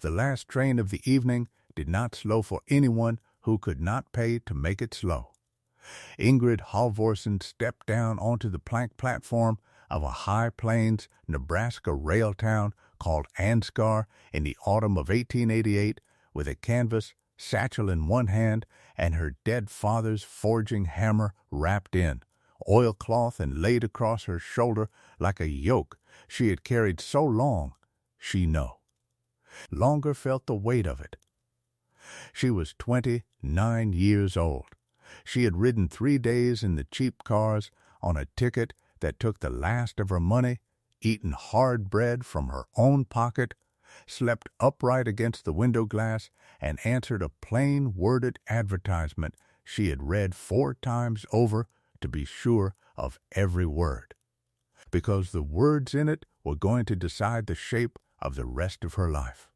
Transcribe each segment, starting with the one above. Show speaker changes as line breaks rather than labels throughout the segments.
The last train of the evening did not slow for anyone who could not pay to make it slow. Ingrid Halvorsen stepped down onto the plank platform of a High Plains, Nebraska rail town called Ansgar in the autumn of 1888 with a canvas satchel in one hand and her dead father's forging hammer wrapped in oilcloth and laid across her shoulder like a yoke she had carried so long she longer felt the weight of it. She was 29 years old. She had ridden 3 days in the cheap cars on a ticket that took the last of her money, eaten hard bread from her own pocket, slept upright against the window glass, and answered a plain worded advertisement she had read 4 times over to be sure of every word, because the words in it were going to decide the shape of the rest of her life.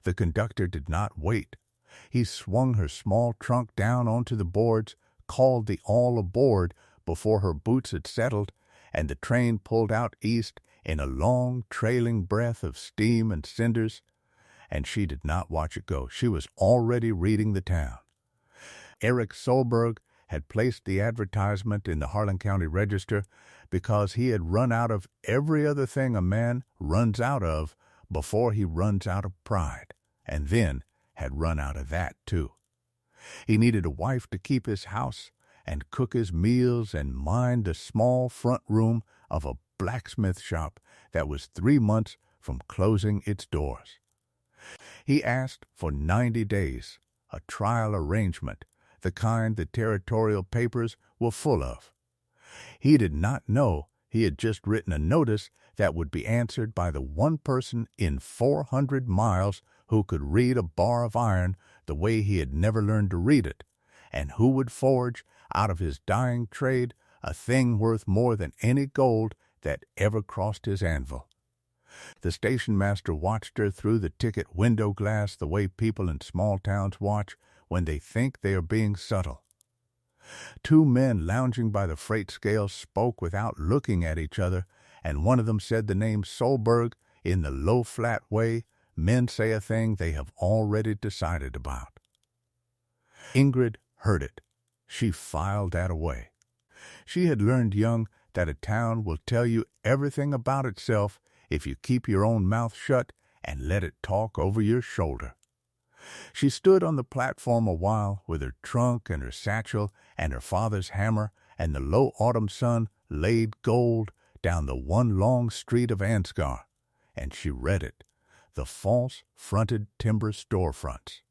The conductor did not wait. He swung her small trunk down onto the boards, called the all aboard before her boots had settled, and the train pulled out east in a long, trailing breath of steam and cinders, and she did not watch it go. She was already reading the town. Eric Solberg had placed the advertisement in the Harlan County Register because he had run out of every other thing a man runs out of before he runs out of pride, and then had run out of that too. He needed a wife to keep his house and cook his meals and mind the small front room of a blacksmith shop that was 3 months from closing its doors. He asked for 90 days, a trial arrangement, the kind the territorial papers were full of. He did not know he had just written a notice that would be answered by the one person in 400 miles who could read a bar of iron the way he had never learned to read it, and who would forge out of his dying trade a thing worth more than any gold that ever crossed his anvil. The station master watched her through the ticket window glass the way people in small towns watch when they think they are being subtle. 2 men lounging by the freight scale spoke without looking at each other, and one of them said the name Solberg in the low, flat way men say a thing they have already decided about. Ingrid heard it. She filed that away. She had learned young that a town will tell you everything about itself if you keep your own mouth shut and let it talk over your shoulder. She stood on the platform a while with her trunk and her satchel and her father's hammer, and the low autumn sun laid gold down the one long street of Ansgar, and she read it, the false-fronted timber storefronts,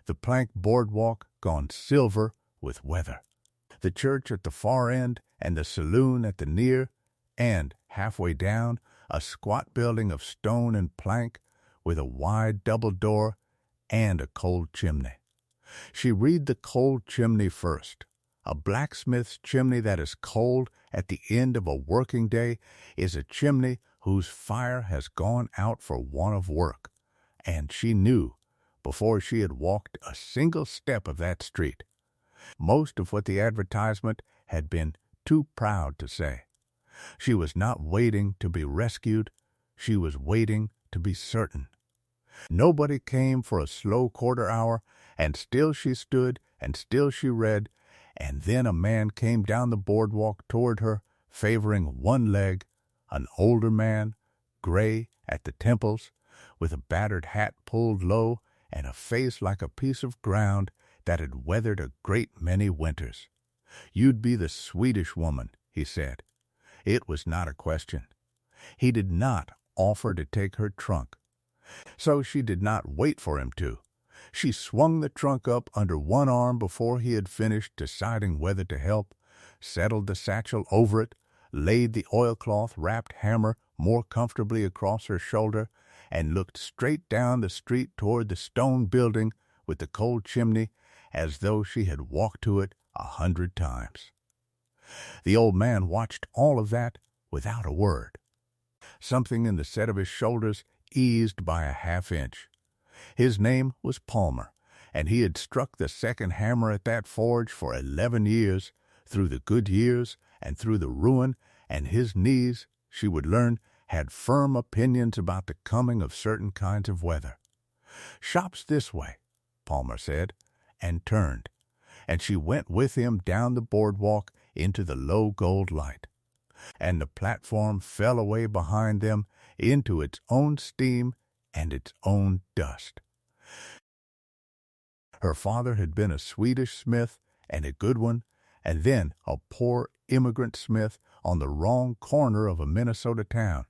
the plank boardwalk gone silver with weather, the church at the far end and the saloon at the near, and, halfway down, a squat building of stone and plank with a wide double door and a cold chimney. She read the cold chimney first. A blacksmith's chimney that is cold at the end of a working day is a chimney whose fire has gone out for want of work, and she knew before she had walked a single step of that street. Most of what the advertisement had been too proud to say. She was not waiting to be rescued. She was waiting to be certain. Nobody came for a slow quarter hour, and still she stood, and still she read, and then a man came down the boardwalk toward her, favoring one leg, an older man, gray at the temples, with a battered hat pulled low, and a face like a piece of ground that had weathered a great many winters. "You'd be the Swedish woman," he said. It was not a question. He did not offer to take her trunk. So she did not wait for him to. She swung the trunk up under one arm before he had finished deciding whether to help, settled the satchel over it, laid the oilcloth-wrapped hammer more comfortably across her shoulder, and looked straight down the street toward the stone building with the cold chimney as though she had walked to it 100 times. The old man watched all of that without a word. Something in the set of his shoulders eased by a half-inch. His name was Palmer, and he had struck the second hammer at that forge for 11 years, through the good years and through the ruin, and his knees, she would learn, had firm opinions about the coming of certain kinds of weather. "Shop's this way," Palmer said, and turned, and she went with him down the boardwalk into the low gold light, and the platform fell away behind them into its own steam and its own dust. Her father had been a Swedish smith, and a good one, and then a poor immigrant smith on the wrong corner of a Minnesota town,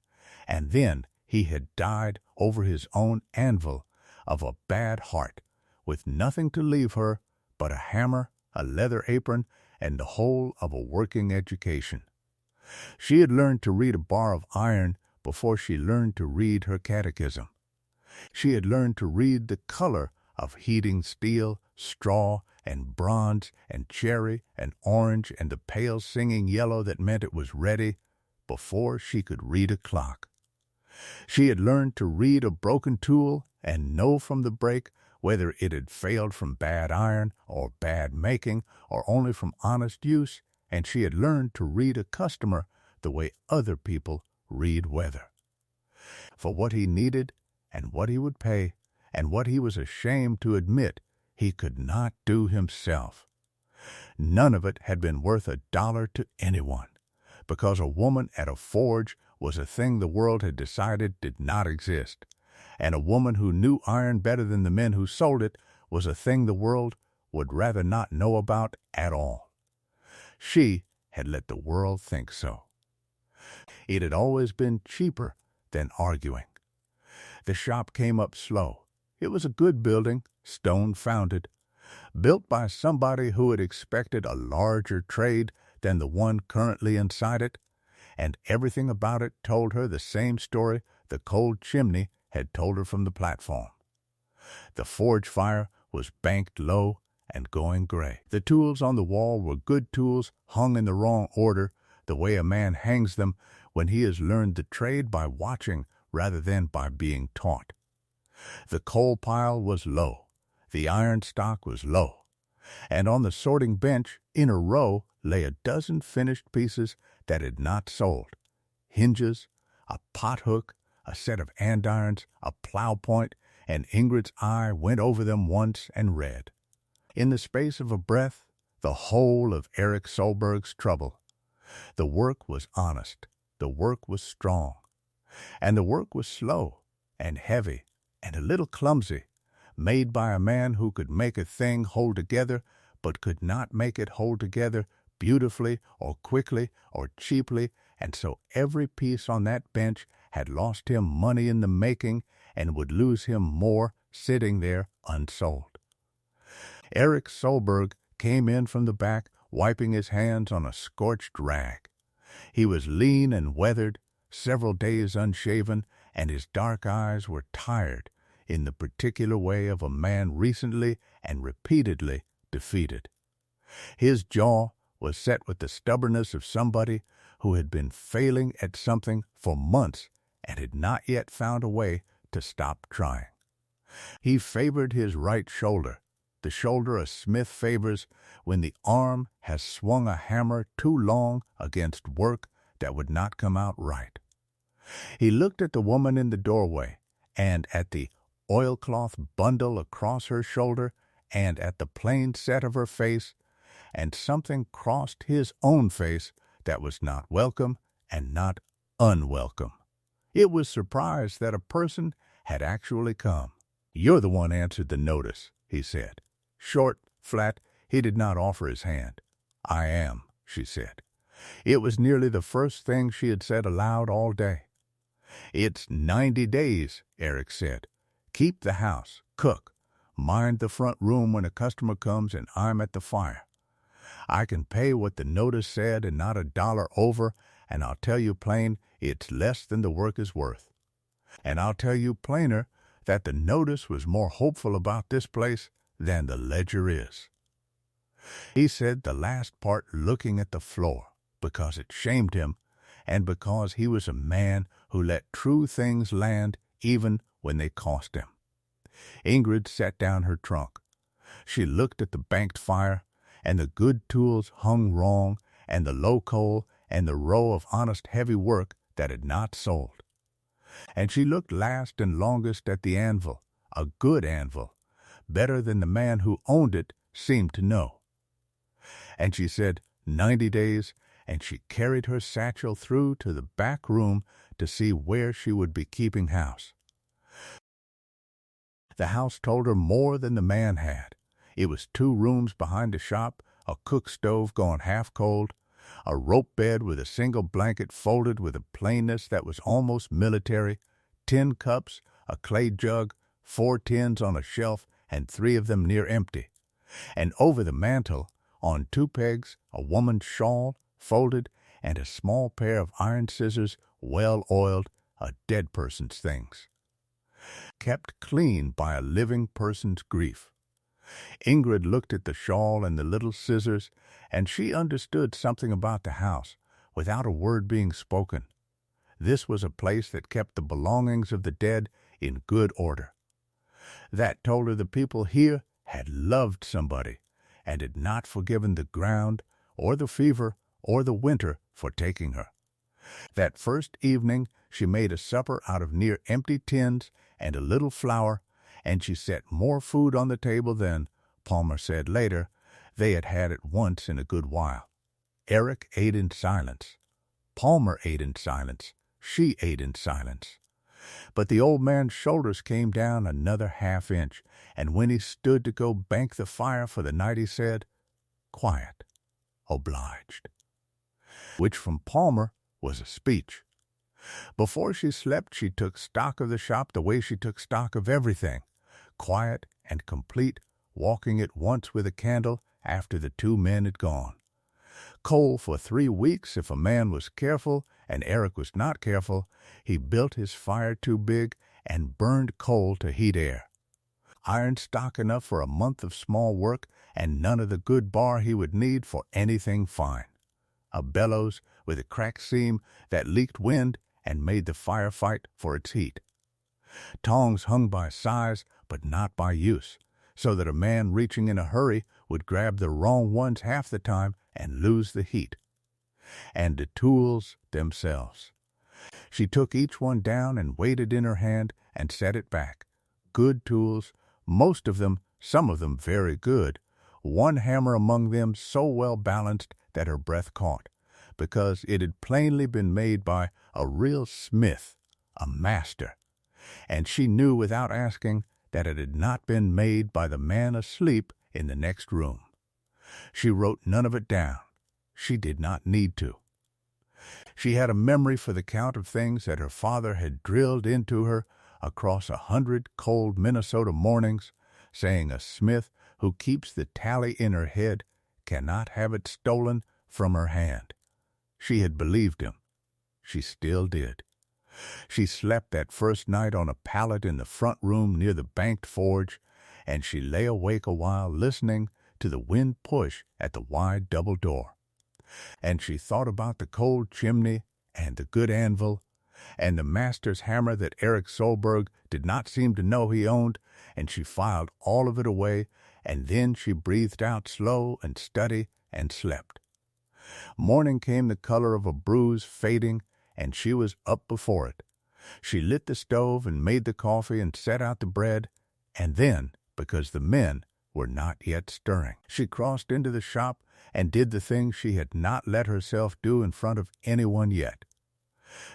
and then he had died over his own anvil of a bad heart, with nothing to leave her but a hammer, a leather apron, and the whole of a working education. She had learned to read a bar of iron before she learned to read her catechism. She had learned to read the color of heating steel, straw, and bronze, and cherry, and orange, and the pale singing yellow that meant it was ready, before she could read a clock. She had learned to read a broken tool and know from the break whether it had failed from bad iron or bad making or only from honest use, and she had learned to read a customer the way other people read weather. For what he needed and what he would pay and what he was ashamed to admit he could not do himself. None of it had been worth $1 to anyone, because a woman at a forge was a thing the world had decided did not exist, and a woman who knew iron better than the men who sold it was a thing the world would rather not know about at all. She had let the world think so. It had always been cheaper than arguing. The shop came up slow. It was a good building, stone-founded, built by somebody who had expected a larger trade than the one currently inside it, and everything about it told her the same story the cold chimney had told her from the platform. The forge fire was banked low and going gray. The tools on the wall were good tools hung in the wrong order, the way a man hangs them when he has learned the trade by watching rather than by being taught. The coal pile was low. The iron stock was low. And on the sorting bench, in a row, lay a dozen finished pieces that had not sold. Hinges, a pot hook, a set of andirons, a plow point, and Ingrid's eye went over them once and read, in the space of a breath, the whole of Eric Solberg's trouble. The work was honest. The work was strong. And the work was slow and heavy and a little clumsy, made by a man who could make a thing hold together but could not make it hold together beautifully or quickly or cheaply, and so every piece on that bench had lost him money in the making and would lose him more sitting there unsold. Eric Solberg came in from the back, wiping his hands on a scorched rag. He was lean and weathered, several days unshaven, and his dark eyes were tired in the particular way of a man recently and repeatedly defeated. His jaw was set with the stubbornness of somebody who had been failing at something for months and had not yet found a way to stop trying. He favored his right shoulder, the shoulder a smith favors when the arm has swung a hammer too long against work that would not come out right. He looked at the woman in the doorway and at the oilcloth bundle across her shoulder and at the plain set of her face, and something crossed his own face that was not welcome and not unwelcome. It was surprised that a person had actually come. "You're the one answered the notice," he said. Short, flat, he did not offer his hand. "I am," she said. It was nearly the first thing she had said aloud all day. "It's 90 days," Eric said. "Keep the house, cook, mind the front room when a customer comes and I'm at the fire. I can pay what the notice said and not $1 over, and I'll tell you plain it's less than the work is worth. And I'll tell you plainer that the notice was more hopeful about this place than the ledger is." He said the last part looking at the floor, because it shamed him, and because he was a man who let true things land even when they cost him. Ingrid set down her trunk. She looked at the banked fire, and the good tools hung wrong, and the low coal, and the row of honest heavy work that had not sold. And she looked last and longest at the anvil, a good anvil, better than the man who owned it seemed to know. And she said 90 days, and she carried her satchel through to the back room to see where she would be keeping house. The house told her more than the man had. It was 2 rooms behind the shop, a cook stove gone half cold, a rope bed with a single blanket folded with a plainness that was almost military, 10 cups, a clay jug, 4 tins on a shelf, and 3 of them near empty. And over the mantel, on 2 pegs, a woman's shawl, folded, and a small pair of iron scissors, well oiled, a dead person's things. Kept clean by a living person's grief. Ingrid looked at the shawl and the little scissors, and she understood something about the house, without a word being spoken. This was a place that kept the belongings of the dead in good order. That told her the people here had loved somebody, and had not forgiven the ground, or the fever, or the winter for taking her. That first evening she made a supper out of near empty tins and a little flour, and she set more food on the table than, Palmer said later, they had had at once in a good while. Eric ate in silence. Palmer ate in silence. She ate in silence. But the old man's shoulders came down another half-inch, and when he stood to go bank the fire for the night, he said, "Quiet. Obliged." Which from Palmer was a speech. Before she slept, she took stock of the shop the way she took stock of everything, quiet and complete, walking it once with a candle after the 2 men had gone. Coal for 3 weeks if a man was careful, and Eric was not careful. He built his fire too big and burned coal to heat air. Iron stock enough for a month of small work, and none of the good bar he would need for anything fine. A bellows with a cracked seam that leaked wind and made the fire fight for its heat. Tongs hung by size but not by use, so that a man reaching in a hurry would grab the wrong ones half the time and lose the heat. And the tools themselves. She took each one down and weighed it in her hand and set it back. Good tools, most of them, some of them very good, one hammer among them so well balanced that her breath caught, because it had plainly been made by a real smith, a master, and she knew without asking that it had not been made by the man asleep in the next room. She wrote none of it down. She did not need to. She had a memory for the count of things that her father had drilled into her across 100 cold Minnesota mornings, saying a smith who keeps the tally in her head cannot have it stolen from her hand. She had believed him. She still did. She slept that first night on a pallet in the front room near the banked forge, and she lay awake a while listening to the wind push at the wide double door. And she thought about the cold chimney and the good anvil and the master's hammer that Eric Solberg did not seem to know he owned, and she filed all of it away, and then she breathed out slow and steady and slept. Morning came the color of a bruise fading, and she was up before it. She lit the stove and made the coffee and set out the bread, and then, because the men were not yet stirring, she crossed into the shop and did the thing she had not let herself do in front of anyone yet.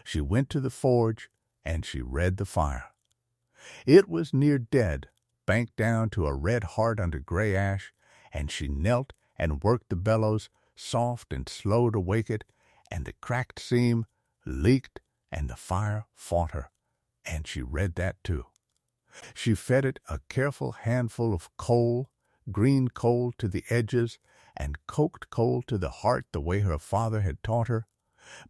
She went to the forge, and she read the fire. It was near dead, banked down to a red heart under gray ash, and she knelt and worked the bellows, soft and slow to wake it, and the cracked seam leaked, and the fire fought her, and she read that too. She fed it a careful handful of coal, green coal to the edges, and coked coal to the heart the way her father had taught her,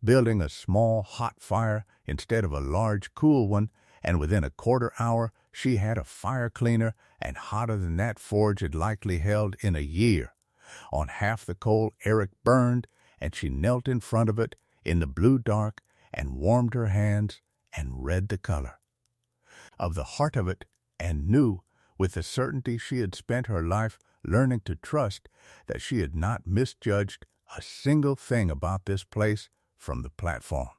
building a small hot fire instead of a large cool one, and within a quarter hour she had a fire cleaner and hotter than that forge had likely held in a year. On half the coal Eric burned, and she knelt in front of it in the blue dark and warmed her hands and read the color of the heart of it, and knew with the certainty she had spent her life learning to trust that she had not misjudged a single thing about this place from the platform.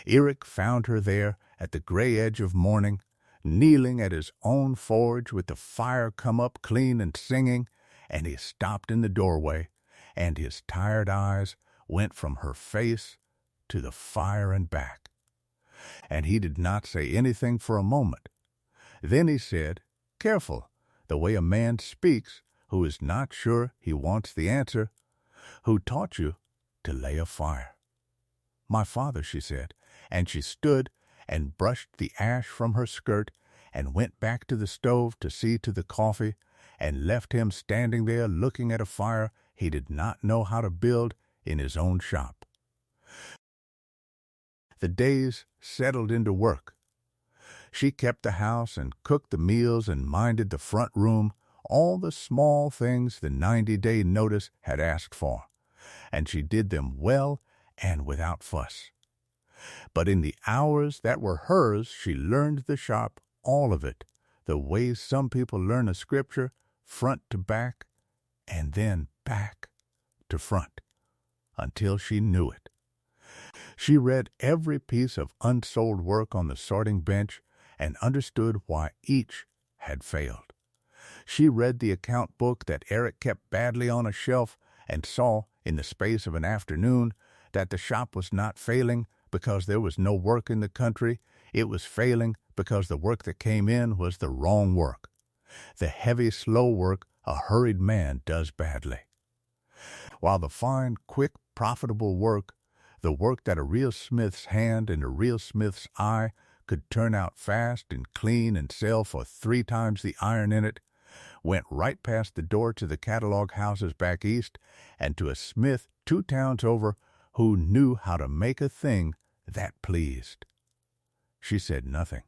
Eric found her there at the gray edge of morning, kneeling at his own forge with the fire come up clean and singing, and he stopped in the doorway, and his tired eyes went from her face to the fire and back. And he did not say anything for a moment. Then he said, "Careful, the way a man speaks who is not sure he wants the answer. Who taught you to lay a fire?" "My father," she said, and she stood and brushed the ash from her skirt and went back to the stove to see to the coffee, and left him standing there looking at a fire he did not know how to build in his own shop. The days settled into work. She kept the house and cooked the meals and minded the front room, all the small things the 90-day notice had asked for, and she did them well and without fuss. But in the hours that were hers, she learned the shop, all of it, the way some people learn a scripture, front to back, and then back to front, until she knew it. She read every piece of unsold work on the sorting bench and understood why each had failed. She read the account book that Eric kept badly on a shelf and saw, in the space of an afternoon, that the shop was not failing because there was no work in the country. It was failing because the work that came in was the wrong work. The heavy, slow work a hurried man does badly. While the fine, quick, profitable work, the work that a real smith's hand and a real smith's eye could turn out fast and clean and sell for 3 times the iron in it, went right past the door to the catalog houses back east and to a smith 2 towns over who knew how to make a thing that pleased. She said nothing.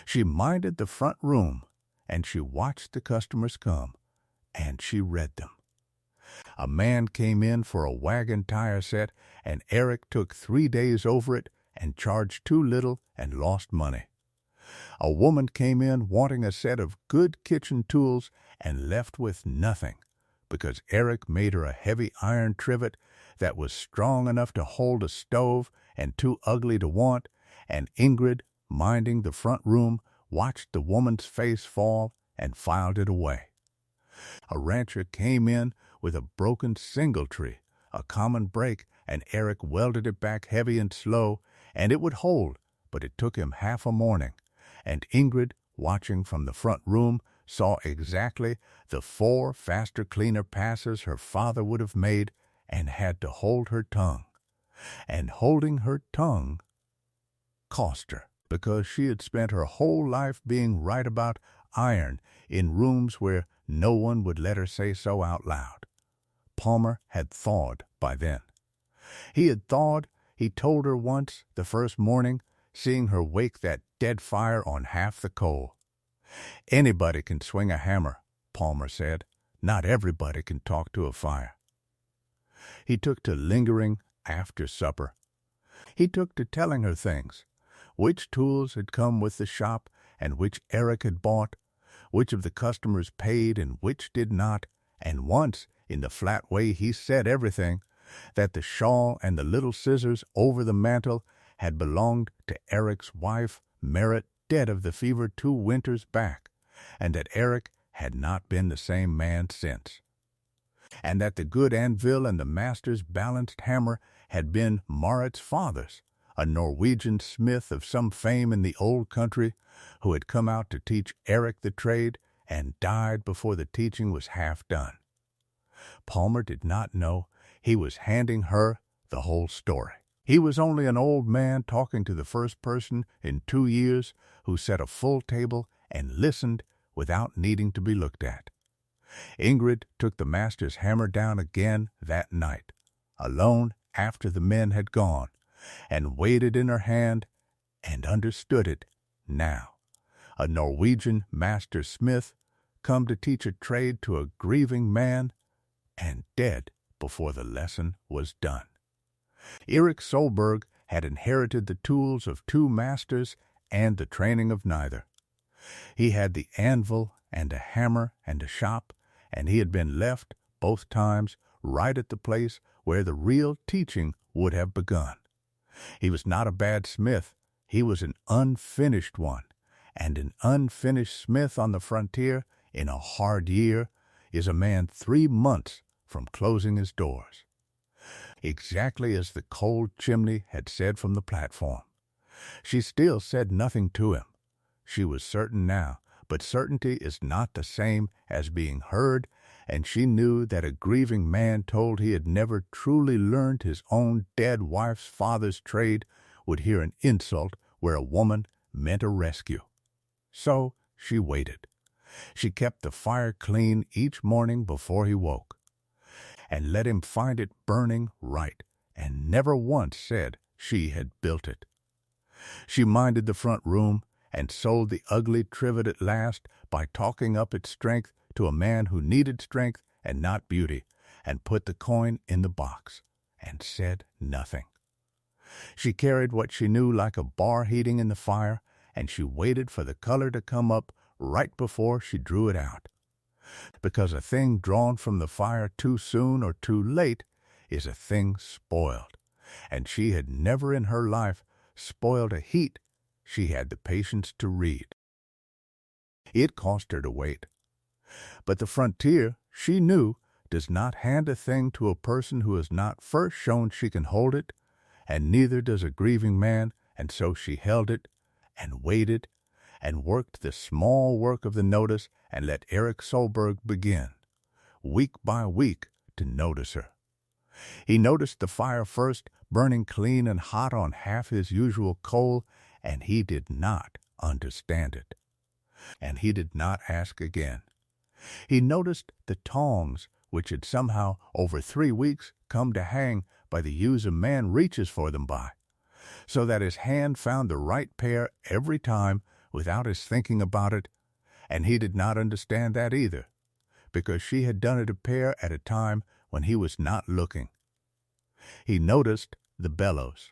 She minded the front room, and she watched the customers come, and she read them. A man came in for a wagon tire set, and Eric took 3 days over it and charged too little and lost money. A woman came in wanting a set of good kitchen tools and left with nothing because Eric made her a heavy iron trivet that was strong enough to hold a stove and too ugly to want, and Ingrid, minding the front room, watched the woman's face fall and filed it away. A rancher came in with a broken singletree, a common break, and Eric welded it back heavy and slow, and it would hold, but it took him half a morning, and Ingrid, watching from the front room, saw exactly the 4 faster, cleaner passes her father would have made, and had to hold her tongue. And holding her tongue cost her, because she had spent her whole life being right about iron in rooms where no one would let her say so out loud. Palmer had thawed by then. He had thawed, he told her once, the first morning, seeing her wake that dead fire on half the coal. "Anybody can swing a hammer," Palmer said. "Not everybody can talk to a fire." He took to lingering after supper. He took to telling her things, which tools had come with the shop and which Eric had bought, which of the customers paid and which did not, and once, in the flat way he said everything, that the shawl and the little scissors over the mantel had belonged to Eric's wife, Merritt, dead of the fever 2 winters back, and that Eric had not been the same man since, and that the good anvil and the master's balanced hammer had been Marit's father's, a Norwegian smith of some fame in the old country, who had come out to teach Eric the trade and died before the teaching was half done. Palmer did not know he was handing her the whole story. He was only an old man talking to the first person in 2 years who set a full table and listened without needing to be looked at. Ingrid took the master's hammer down again that night, alone after the men had gone, and weighed it in her hand and understood it now. A Norwegian master smith come to teach a trade to a grieving man and dead before the lesson was done. Erik Solberg had inherited the tools of 2 masters and the training of neither. He had the anvil and a hammer and a shop, and he had been left, both times, right at the place where the real teaching would have begun. He was not a bad smith, he was an unfinished one, And an unfinished smith on the frontier in a hard year is a man 3 months from closing his doors. Exactly as the cold chimney had said from the platform. She still said nothing to him. She was certain now, but certainty is not the same as being heard, and she knew that a grieving man told he had never truly learned his own dead wife's father's trade would hear an insult where a woman meant a rescue. So she waited. She kept the fire clean each morning before he woke, and let him find it burning right, and never once said she had built it. She minded the front room, and sold the ugly trivet at last by talking up its strength to a man who needed strength and not beauty, and put the coin in the box, and said nothing. She carried what she knew like a bar heating in the fire, and she waited for the color to come up right before she drew it out. Because a thing drawn from the fire too soon or too late is a thing spoiled, and she had never in her life spoiled a heat she had the patience to read. It cost her to wait. But the frontier, she knew, does not hand a thing to a person who has not first shown she can hold it, and neither does a grieving man, and so she held it, and waited, and worked the small work of the notice, and let Eric Solberg begin, week by week, to notice her. He noticed the fire first, burning clean and hot on half his usual coal, and he did not understand it. And he did not ask again. He noticed the tongs, which had somehow over 3 weeks come to hang by the use a man reaches for them by, so that his hand found the right pair every time without his thinking about it, and he did not understand that either, because she had done it a pair at a time when he was not looking. He noticed the bellows,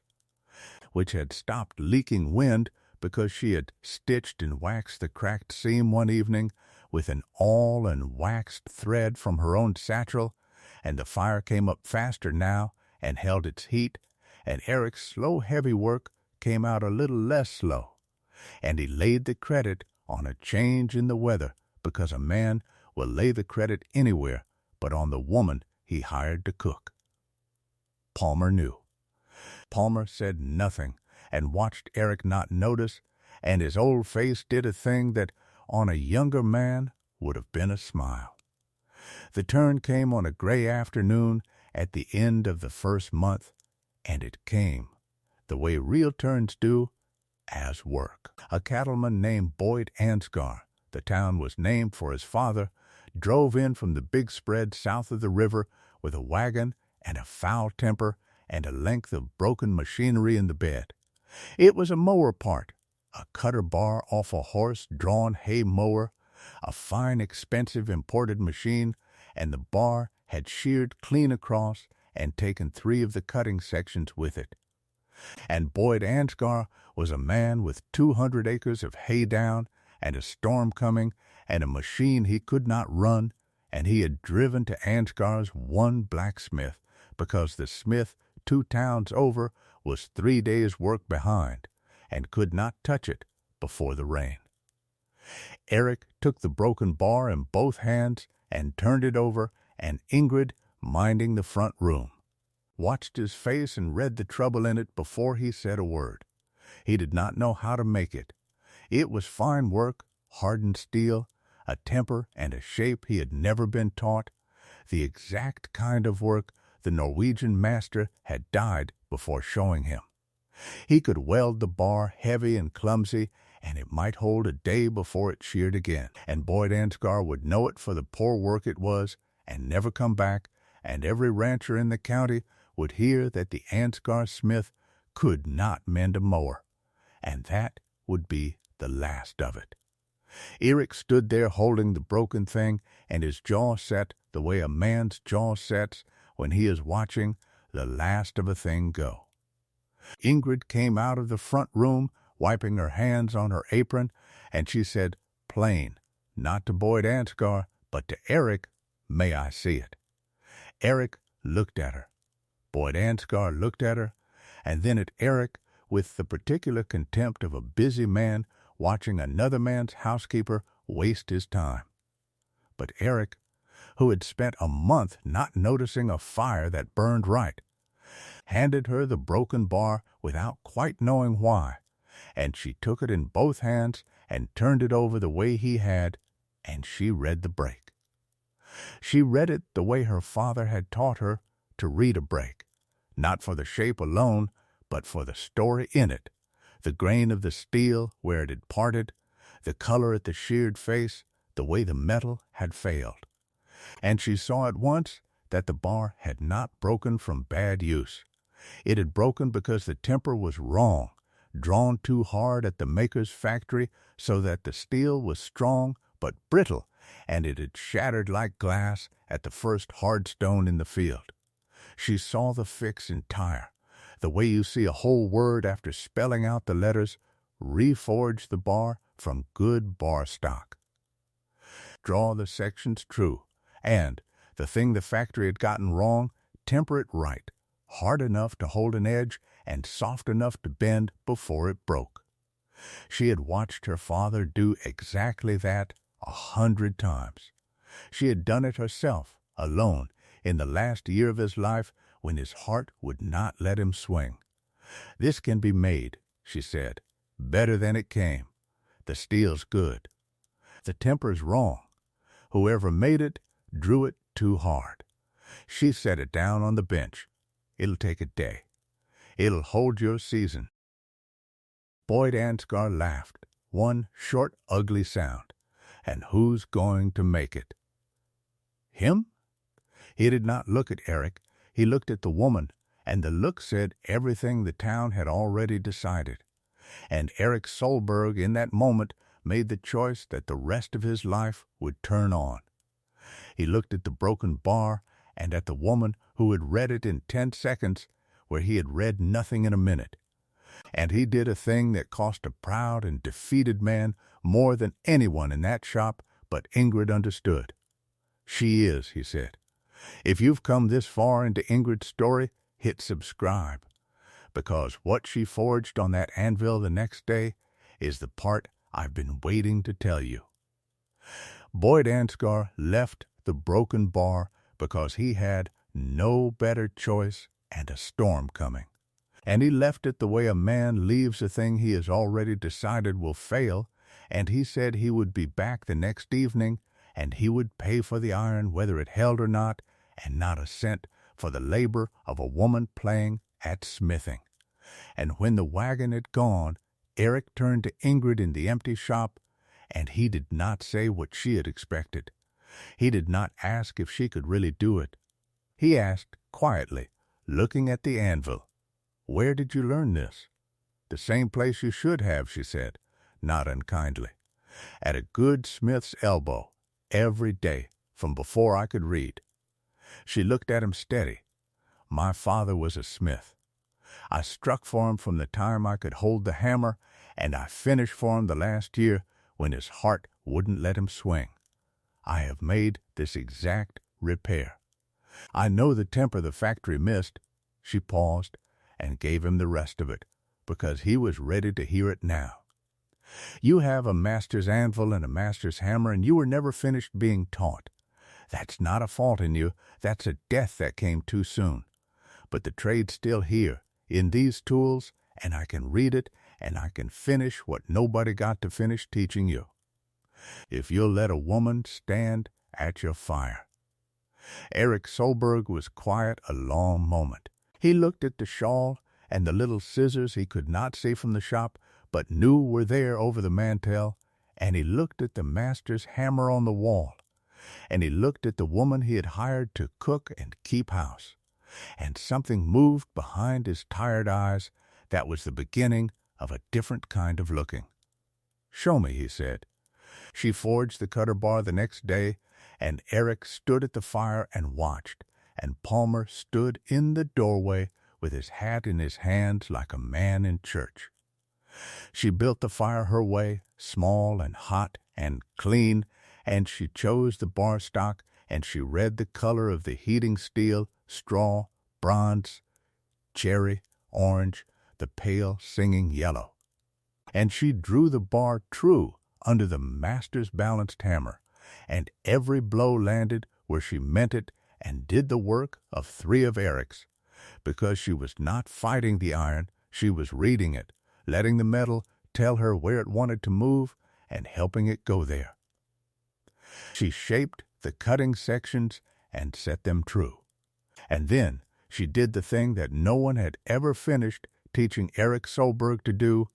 which had stopped leaking wind because she had stitched and waxed the cracked seam one evening with an awl and waxed thread from her own satchel, and the fire came up faster now and held its heat, and Eric's slow, heavy work came out a little less slow, and he laid the credit on a change in the weather, because a man will lay the credit anywhere but on the woman he hired to cook. Palmer knew. Palmer said nothing and watched Eric not notice, and his old face did a thing that on a younger man would have been a smile. The turn came on a gray afternoon at the end of the first month, and it came, the way real turns do, as work. A cattleman named Boyd Ansgar, the town was named for his father, drove in from the big spread south of the river with a wagon and a foul temper and a length of broken machinery in the bed. It was a mower part, a cutter bar off a horse-drawn hay mower, a fine, expensive imported machine, and the bar had sheared clean across and taken 3 of the cutting sections with it. And Boyd Ansgar was a man with 200 acres of hay down, and a storm coming, and a machine he could not run, and he had driven to Ansgar's one blacksmith, because the smith 2 towns over was 3 days' work behind, and could not touch it before the rain. Eric took the broken bar in both hands and turned it over, and Ingrid, minding the front room, watched his face and read the trouble in it before he said a word. He did not know how to make it. It was fine work, hardened steel, a temper and a shape he had never been taught, the exact kind of work the Norwegian master had died before showing him. He could weld the bar heavy and clumsy, and it might hold a day before it sheared again, and Boyd Ansgar would know it for the poor work it was, and never come back, and every rancher in the county would hear that the Ansgar smith could not mend a mower, and that would be the last of it. Eric stood there holding the broken thing, and his jaw set the way a man's jaw sets when he is watching the last of a thing go. Ingrid came out of the front room, wiping her hands on her apron, and she said, plain, not to Boyd Ansgar, but to Eric, "May I see it?" Eric looked at her. Boyd Ansgar looked at her, and then at Eric with the particular contempt of a busy man watching another man's housekeeper waste his time. But Eric, who had spent a month not noticing a fire that burned right, handed her the broken bar without quite knowing why, and she took it in both hands and turned it over the way he had, and she read the break. She read it the way her father had taught her to read a break, not for the shape alone, but for the story in it, the grain of the steel where it had parted, the color at the sheared face, the way the metal had failed. And she saw at once that the bar had not broken from bad use. It had broken because the temper was wrong, drawn too hard at the maker's factory so that the steel was strong but brittle, and it had shattered like glass at the first hard stone in the field. She saw the fix entire, the way you see a whole word after spelling out the letters, reforge the bar from good bar stock. Draw the sections true, and, the thing the factory had gotten wrong, temper it right, hard enough to hold an edge and soft enough to bend before it broke. She had watched her father do exactly that 100 times. She had done it herself, alone, in the last year of his life when his heart would not let him swing. This can be made, she said, better than it came. The steel's good. The temper's wrong. Whoever made it drew it too hard. She set it down on the bench. It'll take a day. It'll hold your season. Boyd Ansgar laughed, one short, ugly sound. And who's going to make it? Him? He did not look at Eric. He looked at the woman, and the look said everything the town had already decided. And Eric Solberg, in that moment, made the choice that the rest of his life would turn on. He looked at the broken bar and at the woman who had read it in 10 seconds where he had read nothing in a minute. And he did a thing that cost a proud and defeated man more than anyone in that shop, but Ingrid understood. She is, he said. If you've come this far into Ingrid's story, hit subscribe, because what she forged on that anvil the next day is the part I've been waiting to tell you. Boyd Ansgar left the broken bar because he had no better choice and a storm coming. And he left it the way a man leaves a thing he has already decided will fail, and he said he would be back the next evening, and he would pay for the iron whether it held or not, and not a cent for the labor of a woman playing at smithing. And when the wagon had gone, Eric turned to Ingrid in the empty shop, and he did not say what she had expected. He did not ask if she could really do it. He asked quietly, looking at the anvil, "Where did you learn this?" "The same place you should have," she said, not unkindly. "At a good smith's elbow, every day, from before I could read." She looked at him steady. "My father was a smith. I struck for him from the time I could hold the hammer, and I finished for him the last year when his heart wouldn't let him swing. I have made this exact repair. I know the temper the factory missed." She paused and gave him the rest of it, because he was ready to hear it now. "You have a master's anvil and a master's hammer, and you were never finished being taught. That's not a fault in you. That's a death that came too soon. But the trade's still here, in these tools, and I can read it, and I can finish what nobody got to finish teaching you. If you'll let a woman stand at your fire." Eric Solberg was quiet a long moment. He looked at the shawl and the little scissors he could not see from the shop, but knew were there over the mantel, and he looked at the master's hammer on the wall, and he looked at the woman he had hired to cook and keep house, and something moved behind his tired eyes that was the beginning of a different kind of looking. "Show me," he said. She forged the cutter bar the next day, and Eric stood at the fire and watched, and Palmer stood in the doorway with his hat in his hands like a man in church. She built the fire her way, small and hot and clean, and she chose the bar stock, and she read the color of the heating steel, straw, bronze, cherry, orange, the pale singing yellow. And she drew the bar true under the master's balanced hammer, and every blow landed where she meant it and did the work of 3 of Eric's. Because she was not fighting the iron, she was reading it, letting the metal tell her where it wanted to move and helping it go there. She shaped the cutting sections and set them true. And then she did the thing that no one had ever finished teaching Eric Solberg to do.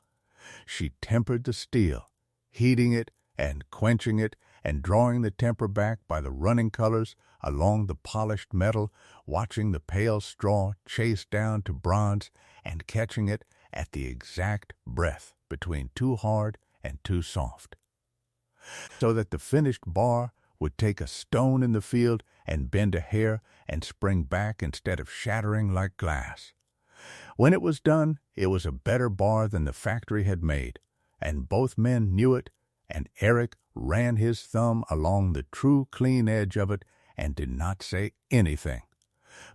She tempered the steel, heating it and quenching it and drawing the temper back by the running colors along the polished metal, watching the pale straw chase down to bronze and catching it at the exact breath between too hard and too soft, so that the finished bar would take a stone in the field and bend a hair and spring back instead of shattering like glass. When it was done, it was a better bar than the factory had made, and both men knew it, and Eric ran his thumb along the true clean edge of it and did not say anything,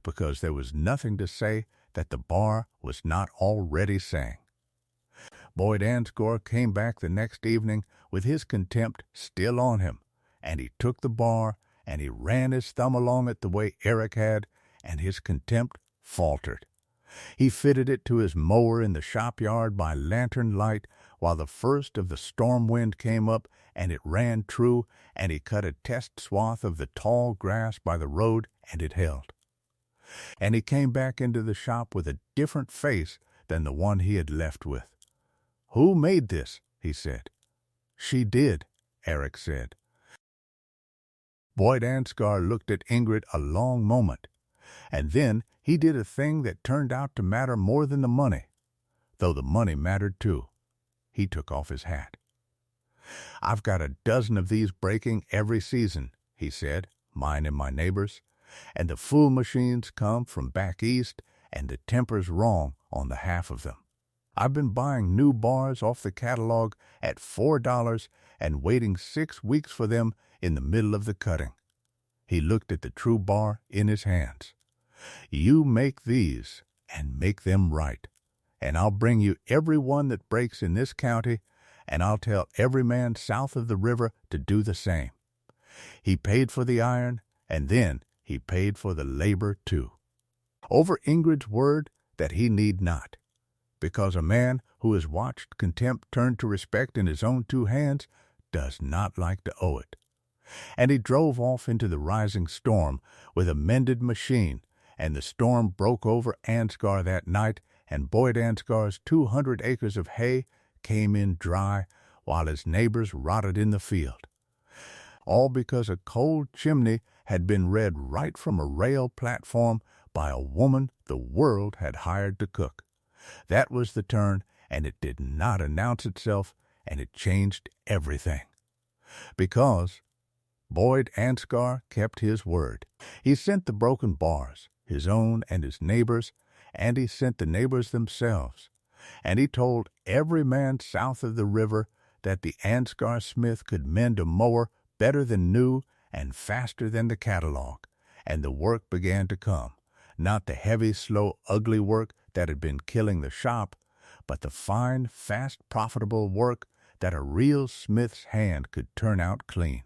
because there was nothing to say that the bar was not already saying. Boyd Ansgar came back the next evening with his contempt still on him, and he took the bar and he ran his thumb along it the way Eric had, and his contempt faltered. He fitted it to his mower in the shop yard by lantern light while the first of the storm wind came up, and it ran true, and he cut a test swath of the tall grass by the road, and it held. And he came back into the shop with a different face than the one he had left with. "Who made this?" he said. "She did," Eric said. Boyd Ansgar looked at Ingrid a long moment, and then he did a thing that turned out to matter more than the money, though the money mattered too. He took off his hat. "I've got a dozen of these breaking every season," he said, "mine and my neighbor's, and the fool machines come from back east, and the temper's wrong on the half of them. I've been buying new bars off the catalog at $4 and waiting 6 weeks for them in the middle of the cutting." He looked at the true bar in his hands. "You make these and make them right, and I'll bring you every one that breaks in this county, and I'll tell every man south of the river to do the same." He paid for the iron, and then he paid for the labor too. Over Ingrid's word that he need not, because a man who has watched contempt turn to respect in his own 2 hands does not like to owe it. And he drove off into the rising storm with a mended machine, and the storm broke over Ansgar that night, and Boyd Ansgar's 200 acres of hay came in dry, while his neighbors rotted in the field. All because a cold chimney had been read right from a rail platform by a woman the world had hired to cook. That was the turn, and it did not announce itself, and it changed everything. Because Boyd Ansgar kept his word. He sent the broken bars, his own and his neighbors', and he sent the neighbors themselves. And he told every man south of the river that the Ansgar smith could mend a mower better than new and faster than the catalog, and the work began to come, not the heavy, slow, ugly work that had been killing the shop, but the fine, fast, profitable work that a real smith's hand could turn out clean.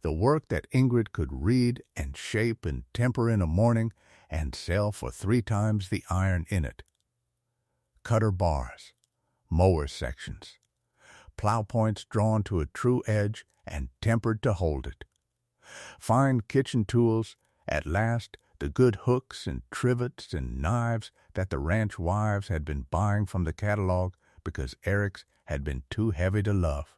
The work that Ingrid could read and shape and temper in a morning and sell for 3 times the iron in it. Cutter bars, mower sections, plow points drawn to a true edge and tempered to hold it. Fine kitchen tools, at last the good hooks and trivets and knives that the ranch wives had been buying from the catalog because Eric's had been too heavy to love.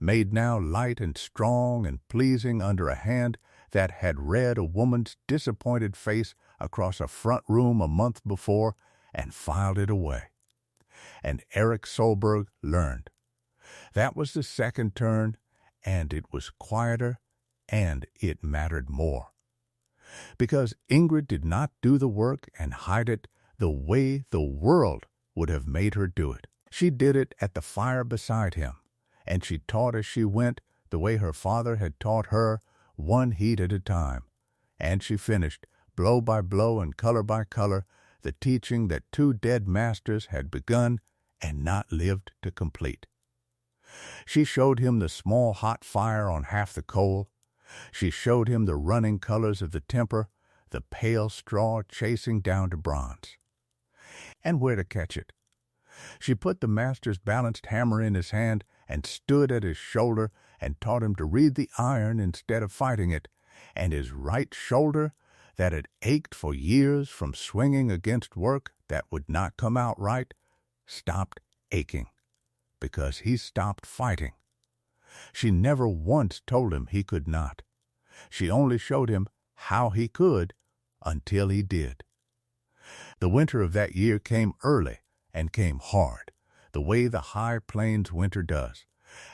Made now light and strong and pleasing under a hand that had read a woman's disappointed face across a front room a month before and filed it away. And Eric Solberg learned. That was the second turn, and it was quieter, and it mattered more. Because Ingrid did not do the work and hide it the way the world would have made her do it. She did it at the fire beside him, and she taught as she went the way her father had taught her, one heat at a time. And she finished, blow by blow and color by color, the teaching that 2 dead masters had begun and not lived to complete. She showed him the small hot fire on half the coal. She showed him the running colors of the temper, the pale straw chasing down to bronze. And where to catch it. She put the master's balanced hammer in his hand and stood at his shoulder and taught him to read the iron instead of fighting it, and his right shoulder, that had ached for years from swinging against work that would not come out right, stopped aching, because he stopped fighting. She never once told him he could not. She only showed him how he could until he did. The winter of that year came early and came hard, the way the high plains winter does,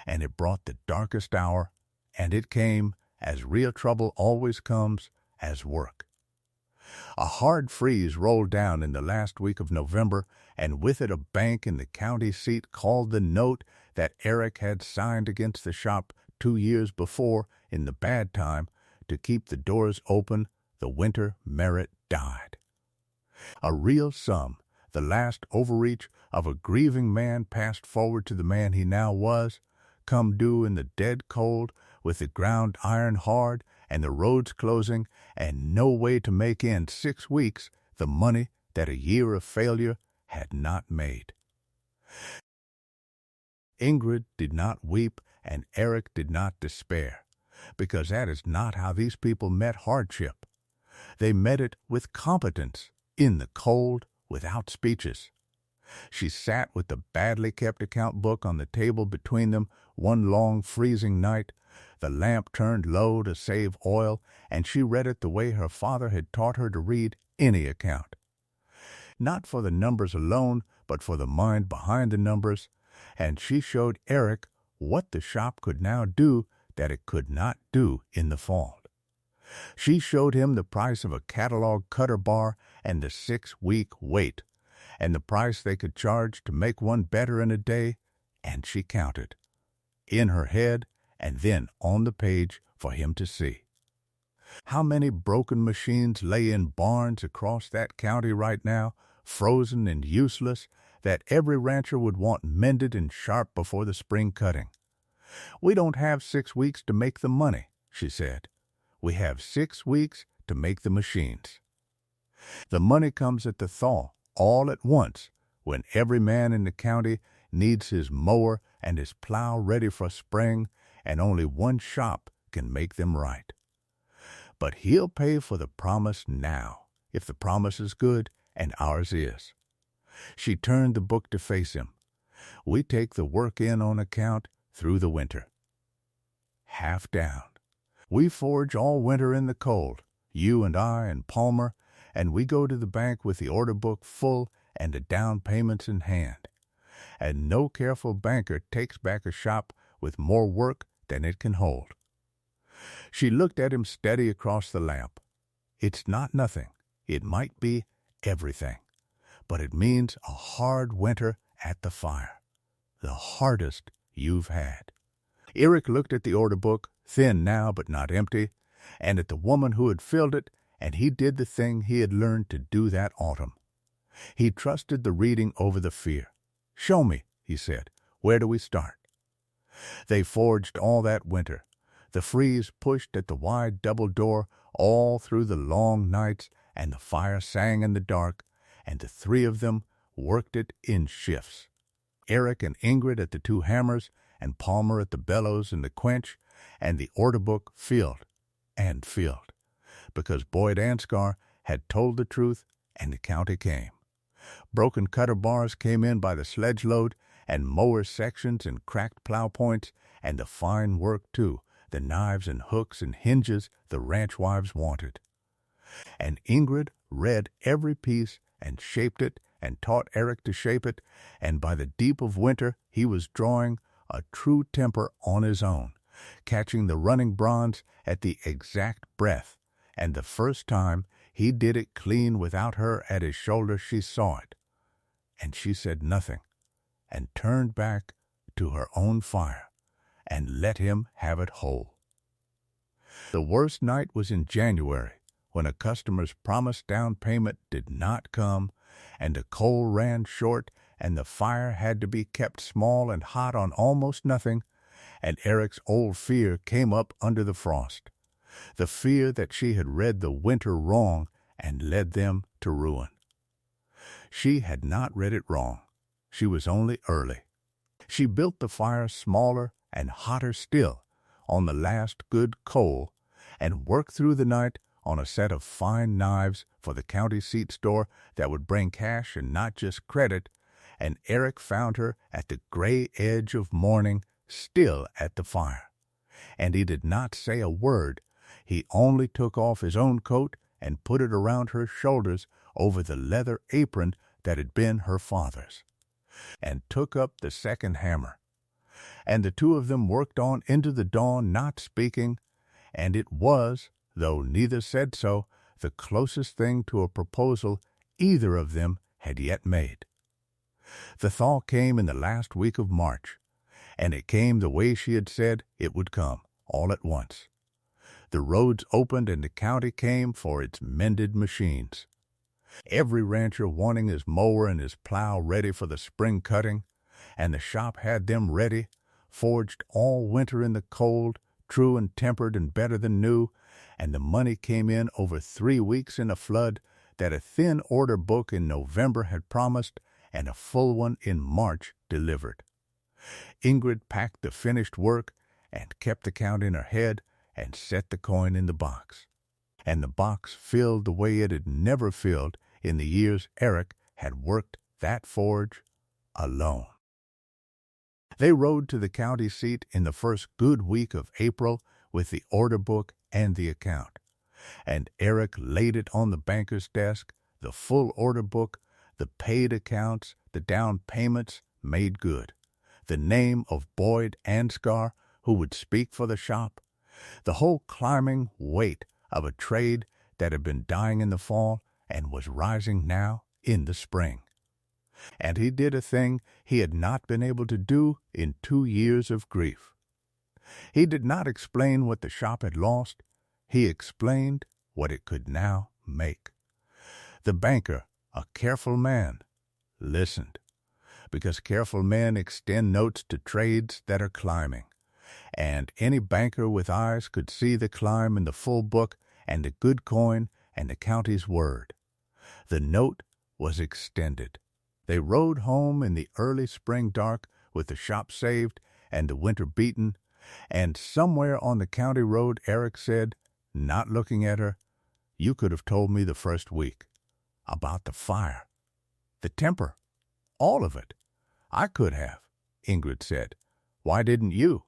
and it brought the darkest hour, and it came, as real trouble always comes, as work. A hard freeze rolled down in the last week of November, and with it a bank in the county seat called the note that Eric had signed against the shop 2 years before in the bad time to keep the doors open. The winter merit died. A real sum, the last overreach of a grieving man passed forward to the man he now was, come due in the dead cold, with the ground iron hard and the roads closing, and no way to make in 6 weeks the money that a year of failure had not made. Ingrid did not weep, and Eric did not despair, because that is not how these people met hardship. They met it with competence, in the cold, without speeches. She sat with the badly kept account book on the table between them one long freezing night. The lamp turned low to save oil, and she read it the way her father had taught her to read any account. Not for the numbers alone, but for the mind behind the numbers, and she showed Eric what the shop could now do that it could not do in the fall. She showed him the price of a catalog cutter bar and the 6-week wait, and the price they could charge to make one better in a day, and she counted, in her head and then on the page for him to see. How many broken machines lay in barns across that county right now, frozen and useless, that every rancher would want mended and sharp before the spring cutting. We don't have 6 weeks to make the money, she said. We have 6 weeks to make the machines. The money comes at the thaw, all at once, when every man in the county needs his mower and his plow ready for spring, and only one shop can make them right. But he'll pay for the promise now, if the promise is good, and ours is. She turned the book to face him. We take the work in on account through the winter. Half down. We forage all winter in the cold, you and I and Palmer, and we go to the bank with the order book full and the down payments in hand. And no careful banker takes back a shop with more work than it can hold. She looked at him steady across the lamp. It's not nothing. It might be everything. But it means a hard winter at the fire. The hardest you've had. Eric looked at the order book, thin now but not empty, and at the woman who had filled it, and he did the thing he had learned to do that autumn. He trusted the reading over the fear. "Show me," he said. "Where do we start?" They foraged all that winter. The freeze pushed at the wide double door all through the long nights, and the fire sang in the dark, and the 3 of them worked it in shifts. Eric and Ingrid at the 2 hammers, and Palmer at the bellows and the quench, and the order book filled and filled, because Boyd Ansgar had told the truth, and the county came. Broken cutter bars came in by the sledge load, and mower sections and cracked plow points, and the fine work, too, the knives and hooks and hinges the ranch wives wanted. And Ingrid read every piece and shaped it and taught Eric to shape it, and by the deep of winter he was drawing a true temper on his own, catching the running bronze at the exact breath, and the first time he did it clean without her at his shoulder she saw it. And she said nothing, and turned back to her own fire, and let him have it whole. The worst night was in January, when a customer's promised down payment did not come, and the coal ran short, and the fire had to be kept small and hot on almost nothing, and Eric's old fear came up under the frost. The fear that she had read the winter wrong and led them to ruin. She had not read it wrong. She was only early. She built the fire smaller and hotter still on the last good coal and worked through the night on a set of fine knives for the county seat store that would bring cash and not just credit, and Eric found her at the gray edge of morning, still at the fire. And he did not say a word. He only took off his own coat and put it around her shoulders over the leather apron that had been her father's, and took up the second hammer. And the two of them worked on into the dawn, not speaking, and it was, though neither said so, the closest thing to a proposal either of them had yet made. The thaw came in the last week of March, and it came the way she had said it would come, all at once. The roads opened and the county came for its mended machines. Every rancher wanting his mower and his plow ready for the spring cutting, and the shop had them ready, forged all winter in the cold, true and tempered and better than new, and the money came in over 3 weeks in a flood that a thin order book in November had promised and a full one in March delivered. Ingrid packed the finished work and kept the count in her head and set the coin in the box. And the box filled the way it had never filled in the years Eric had worked that forge alone. They rode to the county seat in the first good week of April with the order book and the account, and Eric laid it on the banker's desk, the full order book, the paid accounts, the down payments made good, the name of Boyd Ansgar, who would speak for the shop, the whole climbing weight of a trade that had been dying in the fall and was rising now in the spring. And he did a thing he had not been able to do in 2 years of grief. He did not explain what the shop had lost. He explained what it could now make. The banker, a careful man, listened, because careful men extend notes to trades that are climbing, and any banker with eyes could see the climb in the full book and the good coin and the county's word. The note was extended. They rode home in the early spring dark with the shop saved and the winter beaten, and somewhere on the county road Eric said, not looking at her, "You could have told me the first week. About the fire. The temper. All of it. I could have," Ingrid said. "Why didn't you?"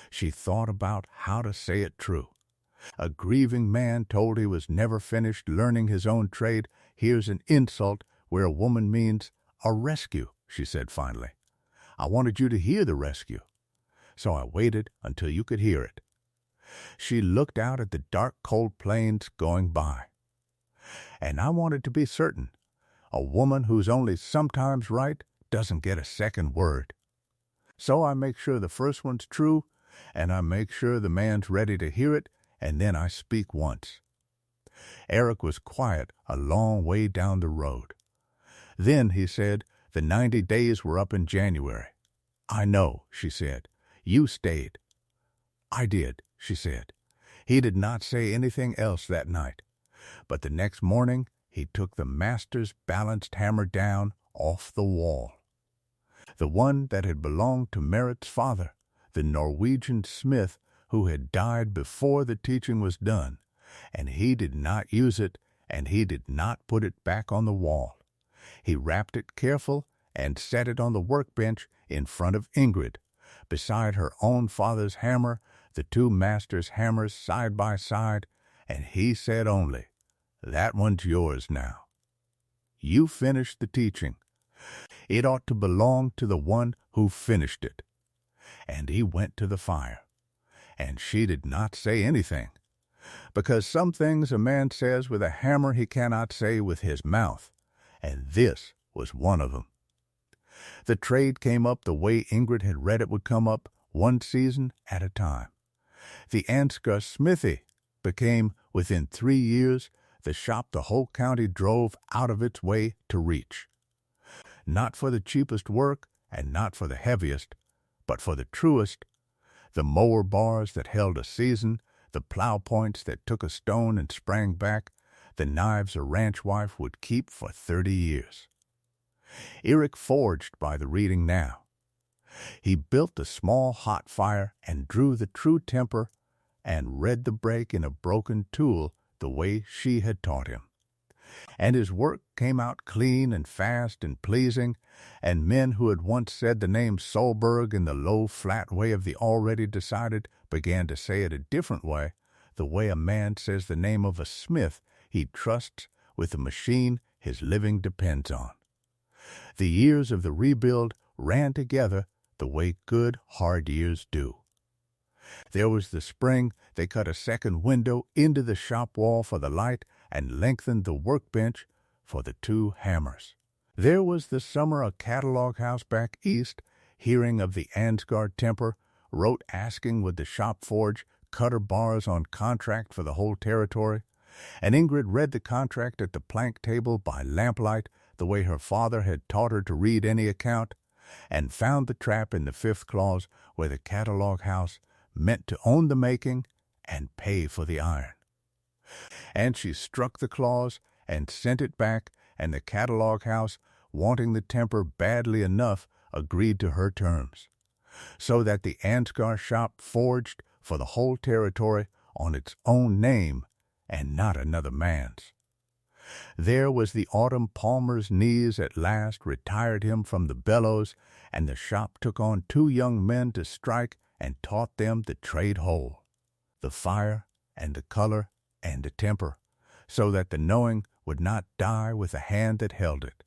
She thought about how to say it true. A grieving man told he was never finished learning his own trade hears an insult where a woman means a rescue, she said finally. "I wanted you to hear the rescue, so I waited until you could hear it." She looked out at the dark, cold plains going by. "And I wanted to be certain. A woman who's only sometimes right doesn't get a second word. So I make sure the first one's true, and I make sure the man's ready to hear it, and then I speak once." Eric was quiet a long way down the road. Then, he said, the 90 days were up in January. "I know," she said. "You stayed." "I did," she said. He did not say anything else that night, but the next morning he took the master's balanced hammer down off the wall. The one that had belonged to Merritt's father, the Norwegian smith who had died before the teaching was done, and he did not use it, and he did not put it back on the wall. He wrapped it careful and set it on the workbench in front of Ingrid, beside her own father's hammer, the two masters' hammers side by side, and he said only, "That one's yours now. You finished the teaching. It ought to belong to the one who finished it." And he went to the fire. And she did not say anything, because some things a man says with a hammer he cannot say with his mouth, and this was one of them. The trade came up the way Ingrid had read it would come up, one season at a time. The Ansgar smithy became, within 3 years, the shop the whole county drove out of its way to reach. not for the cheapest work and not for the heaviest, but for the truest, the mower bars that held a season, the plow points that took a stone and sprang back, the knives a ranch wife would keep for 30 years. Eric forged by the reading now. He built a small hot fire and drew the true temper and read the break in a broken tool the way she had taught him. And his work came out clean and fast and pleasing, and men who had once said the name Solberg in the low, flat way of the already decided began to say it a different way, the way a man says the name of a smith he trusts with the machine his living depends on. The years of the rebuild ran together the way good, hard years do. There was the spring they cut a second window into the shop wall for the light and lengthened the workbench for the 2 hammers. There was the summer a catalog house back east, hearing of the Ansgar temper, wrote asking would the shop forge cutter bars on contract for the whole territory, and Ingrid read the contract at the plank table by lamplight the way her father had taught her to read any account, and found the trap in the 5th clause where the catalog house meant to own the making and pay for the iron. And she struck the clause and sent it back, and the catalog house, wanting the temper badly enough, agreed to her terms, so that the Ansgar shop forged for the whole territory on its own name and not another man's. There was the autumn Palmer's knees at last retired him from the bellows, and the shop took on 2 young men to strike and taught them the trade whole, the fire and the color and the temper, so that the knowing would not die with the hand that held it.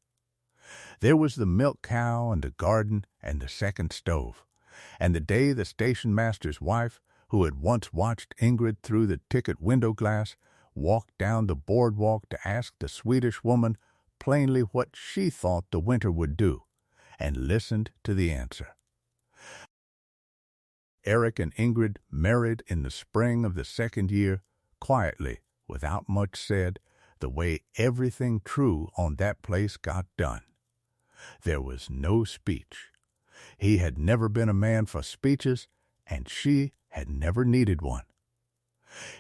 There was the milk cow and the garden and the second stove, and the day the station master's wife, who had once watched Ingrid through the ticket window glass, walked down the boardwalk to ask the Swedish woman plainly what she thought the winter would do, and listened to the answer. Eric and Ingrid married in the spring of the 2nd year, quietly, without much said, the way everything true on that place got done. There was no speech. He had never been a man for speeches, and she had never needed one.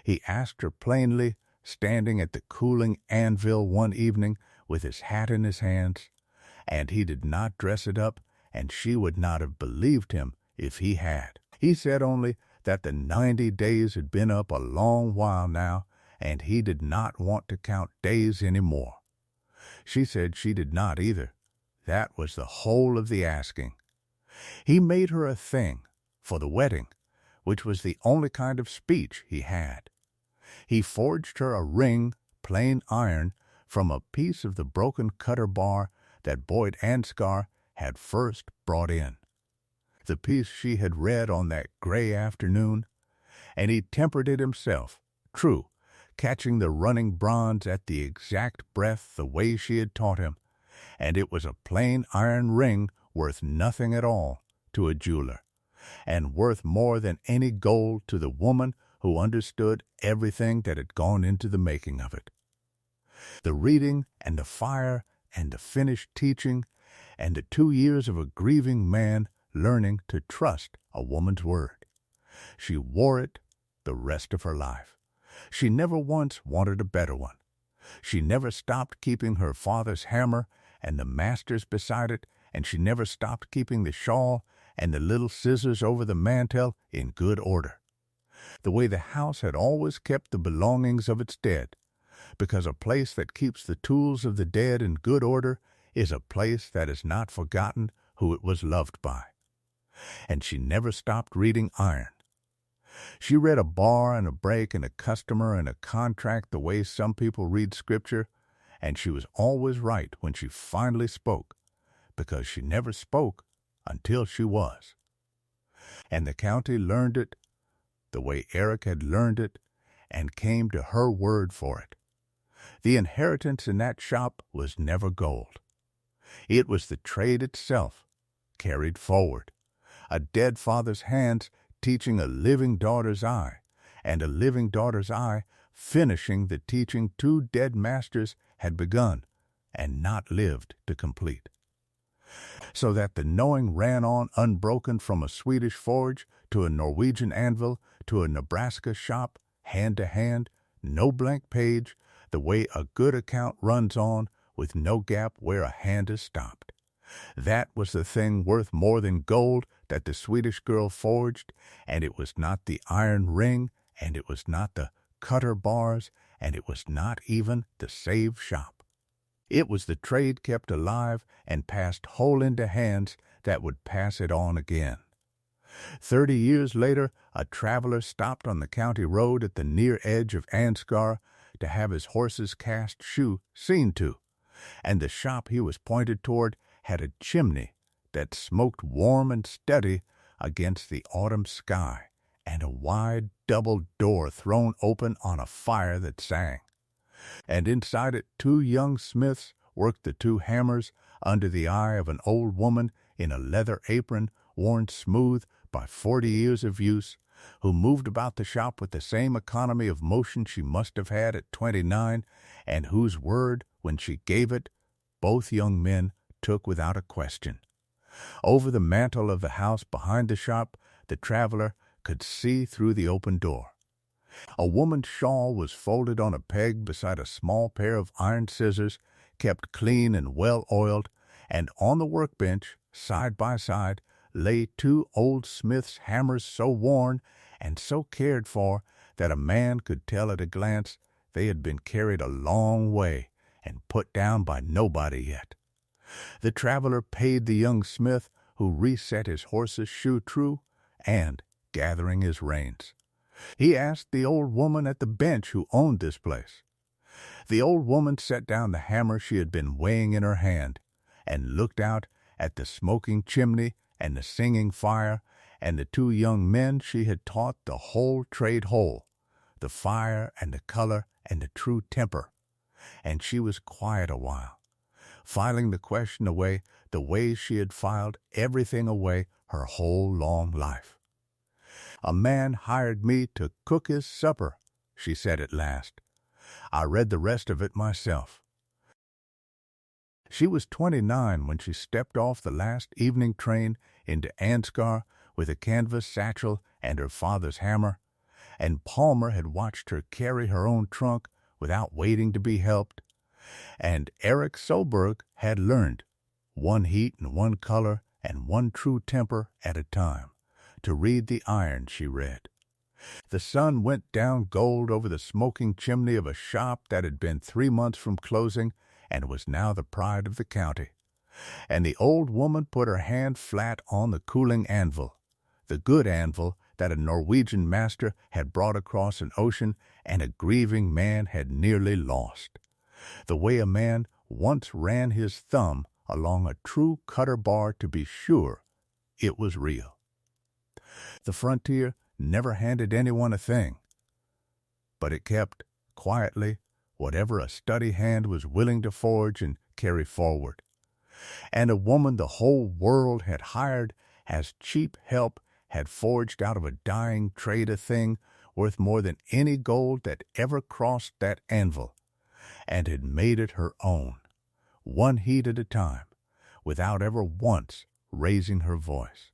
He asked her plainly, standing at the cooling anvil one evening with his hat in his hands, and he did not dress it up, and she would not have believed him if he had. He said only that the 90 days had been up a long while now, and he did not want to count days any more. She said she did not either. That was the whole of the asking. He made her a thing for the wedding, which was the only kind of speech he had. He forged her a ring, plain iron, from a piece of the broken cutter bar that Boyd Ansgar had first brought in, the piece she had read on that gray afternoon, and he tempered it himself, true, catching the running bronze at the exact breath the way she had taught him, and it was a plain iron ring worth nothing at all to a jeweler, and worth more than any gold to the woman who understood everything that had gone into the making of it. The reading and the fire and the finished teaching and the 2 years of a grieving man learning to trust a woman's word. She wore it the rest of her life. She never once wanted a better one. She never stopped keeping her father's hammer and the master's beside it, and she never stopped keeping the shawl and the little scissors over the mantel in good order, the way the house had always kept the belongings of its dead, because a place that keeps the tools of the dead in good order is a place that has not forgotten who it was loved by. And she never stopped reading iron. She read a bar and a break and a customer and a contract the way some people read Scripture, and she was always right when she finally spoke, because she never spoke until she was. And the county learned it the way Eric had learned it, and came to her word for it. The inheritance in that shop was never gold. It was the trade itself, carried forward, a dead father's hands teaching a living daughter's eye, and a living daughter's eye finishing the teaching 2 dead masters had begun and not lived to complete. so that the knowing ran on unbroken from a Swedish forge to a Norwegian anvil to a Nebraska shop, hand to hand, no blank page, the way a good account runs on, with no gap where a hand is stopped. That was the thing worth more than gold that the Swedish girl forged, and it was not the iron ring, and it was not the cutter bars, and it was not even the save shop. It was the trade kept alive and passed whole into hands that would pass it on again. 30 years later, a traveler stopped on the county road at the near edge of Ansgar to have his horse's cast shoe seen to, and the shop he was pointed toward had a chimney that smoked warm and steady against the autumn sky, and a wide double door thrown open on a fire that sang. And inside it 2 young smiths worked the 2 hammers under the eye of an old woman in a leather apron worn smooth by 40 years of use, who moved about the shop with the same economy of motion she must have had at 29, and whose word, when she gave it, both young men took without a question. Over the mantel of the house behind the shop, the traveler could see through the open door. A woman's shawl was folded on a peg beside a small pair of iron scissors, kept clean and well-oiled, and on the workbench, side by side, lay 2 old smith's hammers so worn and so cared for that a man could tell at a glance they had been carried a long way and put down by nobody yet. The traveler paid the young smith, who reset his horse's shoe true, and, gathering his reins, he asked the old woman at the bench who owned this place. The old woman set down the hammer she had been weighing in her hand, and looked out at the smoking chimney and the singing fire, and the 2 young men she had taught the whole trade whole, the fire and the color and the true temper, and she was quiet a while, filing the question away the way she had filed everything away her whole long life. "A man hired me to cook his supper," she said at last. "I read the rest of it myself." She was 29 when she stepped off the last evening train into Ansgar with a canvas satchel and her father's hammer, and Palmer had watched her carry her own trunk without waiting to be helped, and Eric Soberg had learned, one heat and one color and one true temper at a time, to read the iron she read. The sun went down gold over the smoking chimney of a shop that had been 3 months from closing and was now the pride of the county, and the old woman put her hand flat on the cooling anvil, the good anvil that a Norwegian master had brought across an ocean and a grieving man had nearly lost, the way a man once ran his thumb along a true cutter bar to be sure it was real. The frontier never handed anyone a thing, but it kept, quietly, whatever a steady hand was willing to forge and carry forward. And a woman the whole world had hired as cheap help had forged out of a dying trade a thing worth more than any gold that ever crossed that anvil, and had made it her own, one heat at a time, without ever once raising her voice.